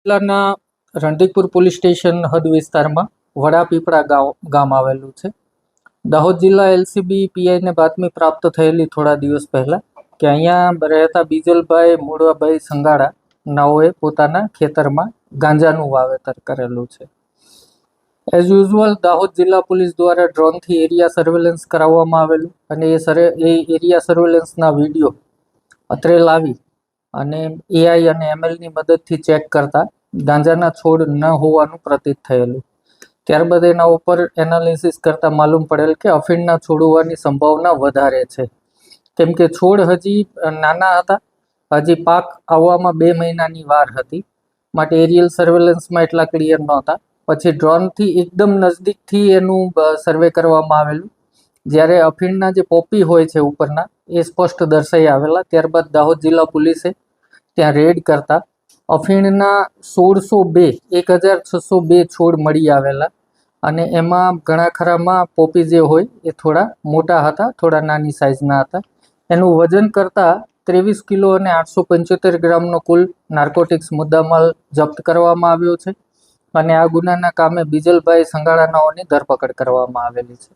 જિલ્લાના Randhikpur police station હદ વિસ્તારમાં વડાપીપળા ગામ આવેલું છે. દાહોદ જિલ્લા એલસીબી પીઆઈને બાતમી પ્રાપ્ત થયેલી થોડા દિવસ પહેલા કે અહીંયા રહેતા બીજલભાઈ મૂળવાભાઈ સંગાડા નાઓએ પોતાના ખેતરમાં ગાંજાનું વાવેતર કરેલું છે. એઝ યુઝ્યુઅલ દાહોદ જિલ્લા પોલીસ દ્વારા ડ્રોનથી એરિયા સર્વેલન્સ કરાવવામાં આવેલું અને એ એરિયા સર્વેલન્સના વિડીયો અત્રે લાવી અને એઆઈ અને એમએલની મદદથી ચેક કરતા ગાંજાના છોડ ન હોવાનું પ્રતીત થયેલું. ત્યારબાદ એના ઉપર એનાલિસિસ કરતા માલુમ પડેલ કે અફીણના છોડ હોવાની સંભાવના વધારે છે, કેમ કે છોડ હજી નાના હતા, હજી પાક આવવામાં 2 મહિનાની વાર હતી, માટે એરિયલ સર્વેલન્સમાં એટલા ક્લિયર નહોતા. પછી ડ્રોનથી એકદમ નજદીકથી એનું સર્વે કરવામાં આવેલું, જ્યારે અફીણના જે પોપી હોય છે ઉપરના એ સ્પષ્ટ દર્શાઈ આવેલા. ત્યારબાદ દાહોદ જિલ્લા પોલીસે ત્યાં રેડ કરતા અફીણના 1602 છોડ મળી આવેલા અને એમાં ઘણા ખરામાં પોપી જે હોય એ થોડા મોટા હતા, થોડા નાની સાઇઝના હતા. એનું વજન કરતાં 23 કિલો અને 875 ગ્રામનો કુલ નાર્કોટિક્સ મુદ્દામાલ જપ્ત કરવામાં આવ્યો છે અને આ ગુનાના કામે બીજલભાઈ સંગાડા નાઓની ધરપકડ કરવામાં આવેલી છે.